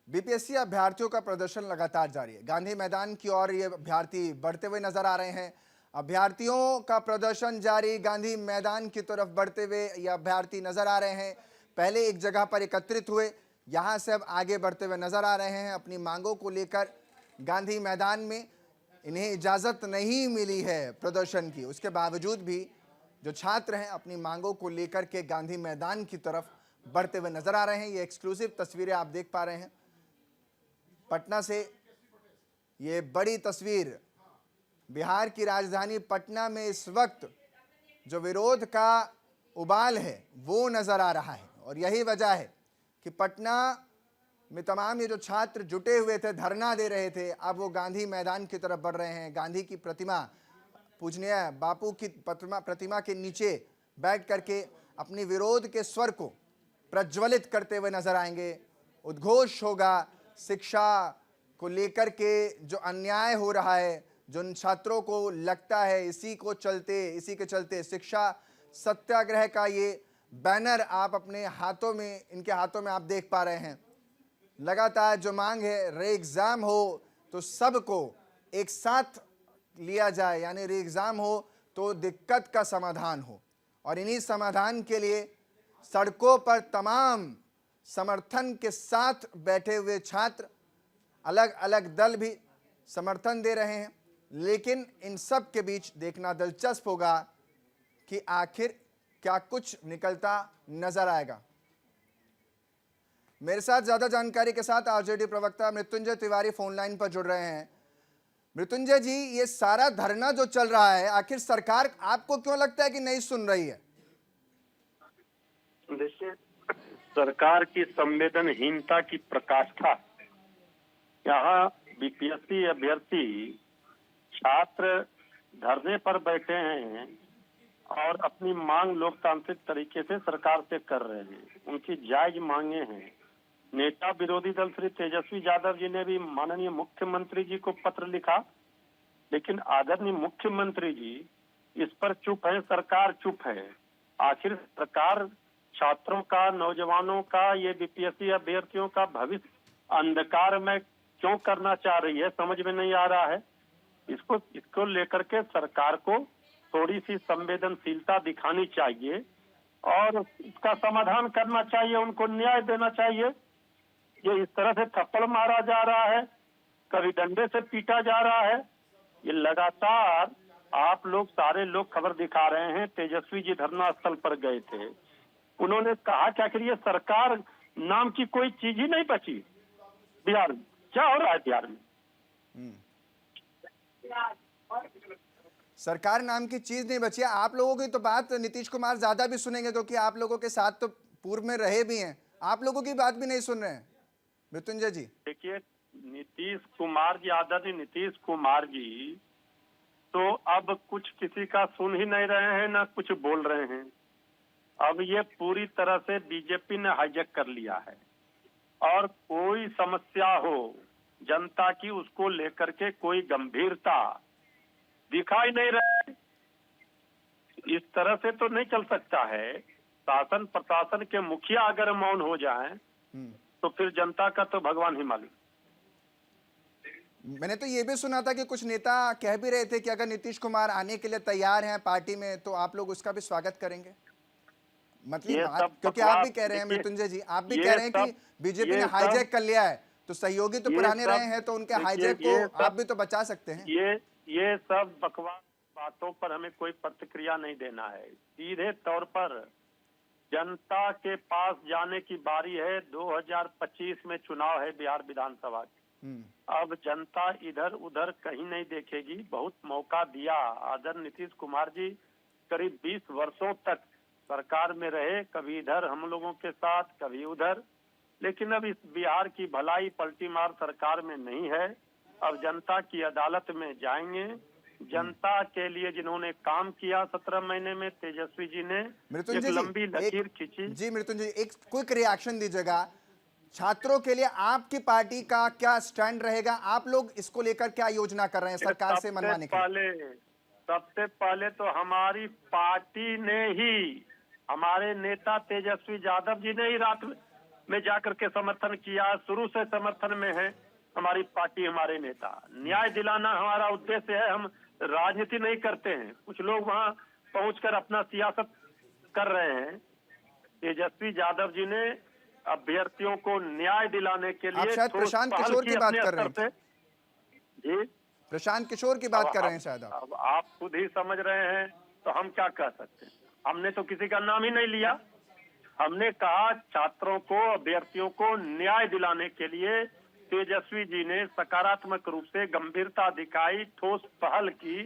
BPSC अभ्यर्थियों का प्रदर्शन लगातार जारी है। गांधी मैदान की ओर ये अभ्यर्थी बढ़ते हुए नजर आ रहे हैं। अभ्यर्थियों का प्रदर्शन जारी, गांधी मैदान की तरफ बढ़ते हुए ये अभ्यर्थी नजर आ रहे हैं। पहले एक जगह पर एकत्रित हुए, यहां से अब आगे बढ़ते हुए नजर आ रहे हैं अपनी मांगों को लेकर। गांधी मैदान में इन्हें इजाजत नहीं मिली है प्रदर्शन की, उसके बावजूद भी जो छात्र हैं अपनी मांगों को लेकर के गांधी मैदान की तरफ बढ़ते हुए नजर आ रहे हैं। ये एक्सक्लूसिव तस्वीरें आप देख पा रहे हैं पटना से। ये बड़ी तस्वीर बिहार की राजधानी पटना में इस वक्त जो विरोध का उबाल है वो नजर आ रहा है, और यही वजह है कि पटना में तमाम ये जो छात्र जुटे हुए थे, धरना दे रहे थे, अब वो गांधी मैदान की तरफ बढ़ रहे हैं। गांधी की प्रतिमा, पूजनीय बापू की प्रतिमा के नीचे बैठ करके अपनी विरोध के स्वर को प्रज्वलित करते हुए नजर आएंगे। उद्घोष होगा शिक्षा को लेकर के, जो अन्याय हो रहा है, जो उन छात्रों को लगता है इसी के चलते शिक्षा सत्याग्रह का ये बैनर आप अपने हाथों में, इनके हाथों में आप देख पा रहे हैं। लगातार जो मांग है रे एग्जाम हो तो सबको एक साथ लिया जाए, यानी री एग्जाम हो तो दिक्कत का समाधान हो, और इन्हीं समाधान के लिए सड़कों पर तमाम समर्थन के साथ बैठे हुए छात्र, अलग अलग दल भी समर्थन दे रहे हैं। लेकिन इन सब के बीच देखना दिलचस्प होगा कि आखिर क्या कुछ निकलता नजर आएगा। मेरे साथ ज्यादा जानकारी के साथ आरजेडी प्रवक्ता मृत्युंजय तिवारी फोन लाइन पर जुड़ रहे हैं। मृत्युंजय जी, ये सारा धरना जो चल रहा है, आखिर सरकार आपको क्यों लगता है कि नहीं सुन रही है? देखिए, सरकार की संवेदनहीनता की प्रकाष्ठा। यहाँ बीपीएससी अभ्यर्थी छात्र धरने पर बैठे हैं और अपनी मांग लोकतांत्रिक तरीके से सरकार से कर रहे हैं। उनकी जायज मांगे हैं। नेता विरोधी दल श्री तेजस्वी यादव जी ने भी माननीय मुख्यमंत्री जी को पत्र लिखा, लेकिन आदरणीय मुख्यमंत्री जी इस पर चुप है, सरकार चुप है। आखिर सरकार छात्रों का, नौजवानों का, ये बीपीएससी अभ्यर्थियों का भविष्य अंधकार में क्यों करना चाह रही है, समझ में नहीं आ रहा है। इसको लेकर के सरकार को थोड़ी सी संवेदनशीलता दिखानी चाहिए और इसका समाधान करना चाहिए, उनको न्याय देना चाहिए। ये इस तरह से थप्पड़ मारा जा रहा है, कभी डंडे से पीटा जा रहा है। ये लगातार आप लोग, सारे लोग खबर दिखा रहे हैं। तेजस्वी जी धरना स्थल पर गए थे, उन्होंने कहा कि आखिर ये सरकार नाम की कोई चीज ही नहीं बची बिहार में। क्या हो रहा है बिहार में? सरकार नाम की चीज नहीं बची है। आप लोगों की तो बात नीतीश कुमार ज्यादा भी सुनेंगे, क्योंकि आप लोगों के साथ तो पूर्व में रहे भी हैं। आप लोगों की बात भी नहीं सुन रहे हैं मृत्युंजय जी। देखिए, नीतीश कुमार जी, आदरणीय नीतीश कुमार जी तो अब कुछ किसी का सुन ही नहीं रहे हैं, ना कुछ बोल रहे हैं। अब ये पूरी तरह से बीजेपी ने हाईजैक कर लिया है, और कोई समस्या हो जनता की, उसको लेकर के कोई गंभीरता दिखाई नहीं रहा। इस तरह से तो नहीं चल सकता है। शासन प्रशासन के मुखिया अगर मौन हो जाएं तो फिर जनता का तो भगवान ही मालिक। मैंने तो ये भी सुना था कि कुछ नेता कह भी रहे थे कि अगर नीतीश कुमार आने के लिए तैयार हैं पार्टी में तो आप लोग उसका भी स्वागत करेंगे। मतलब क्योंकि आप भी कह रहे हैं मृत्युंजय जी, आप भी कह रहे हैं कि बीजेपी ने हाईजैक कर लिया है, तो सहयोगी तो पुराने रहे हैं, तो उनके हाईजैक को आप भी तो बचा सकते हैं। ये सब बकवास बातों पर हमें कोई प्रतिक्रिया नहीं देना है। सीधे तौर पर जनता के पास जाने की बारी है। 2025 में चुनाव है बिहार विधानसभा की। अब जनता इधर उधर कहीं नहीं देखेगी। बहुत मौका दिया आदरणीय नीतीश कुमार जी, करीब 20 वर्षों तक सरकार में रहे, कभी इधर हम लोगों के साथ, कभी उधर। लेकिन अब इस बिहार की भलाई पलटी मार सरकार में नहीं है। अब जनता की अदालत में जाएंगे। जनता के लिए जिन्होंने काम किया 17 महीने में, तेजस्वी जी ने एक लंबी लकीर खींची। जी मृत्युंजय, एक क्विक रिएक्शन दीजिएगा। छात्रों के लिए आपकी पार्टी का क्या स्टैंड रहेगा? आप लोग इसको लेकर क्या योजना कर रहे हैं सरकार से मनवाने के लिए? सबसे पहले तो हमारी पार्टी ने ही, हमारे नेता तेजस्वी यादव जी ने ही रात में में जाकर के समर्थन किया, शुरू से समर्थन में है हमारी पार्टी, हमारे नेता। न्याय दिलाना हमारा उद्देश्य है, हम राजनीति नहीं करते हैं। कुछ लोग वहां पहुंचकर अपना सियासत कर रहे हैं। तेजस्वी यादव जी ने अभ्यर्थियों को न्याय दिलाने के आप लिए शायद ठोस प्रशांत पहल किशोर की बात अपने कर रहे स्तर हैं। से। जी, प्रशांत किशोर की बात अब कर रहे हैं शायद आप। अब आप खुद ही समझ रहे हैं, तो हम क्या कह सकते हैं। हमने तो किसी का नाम ही नहीं लिया। हमने कहा छात्रों को, अभ्यर्थियों को न्याय दिलाने के लिए तेजस्वी जी ने सकारात्मक रूप से गंभीरता दिखाई, ठोस पहल की,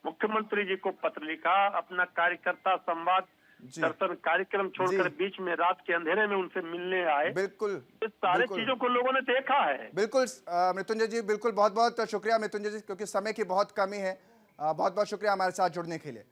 मुख्यमंत्री जी को पत्र लिखा, अपना कार्यकर्ता संवाद जी दर्शन कार्यक्रम छोड़कर जी बीच में रात के अंधेरे में उनसे मिलने आए। बिल्कुल इस सारे बिल्कुल चीजों को लोगों ने देखा है। बिल्कुल मृत्युंजय जी, बिल्कुल, बहुत बहुत शुक्रिया मृत्युंजय जी, क्योंकि समय की बहुत कमी है। बहुत बहुत शुक्रिया हमारे साथ जुड़ने के लिए।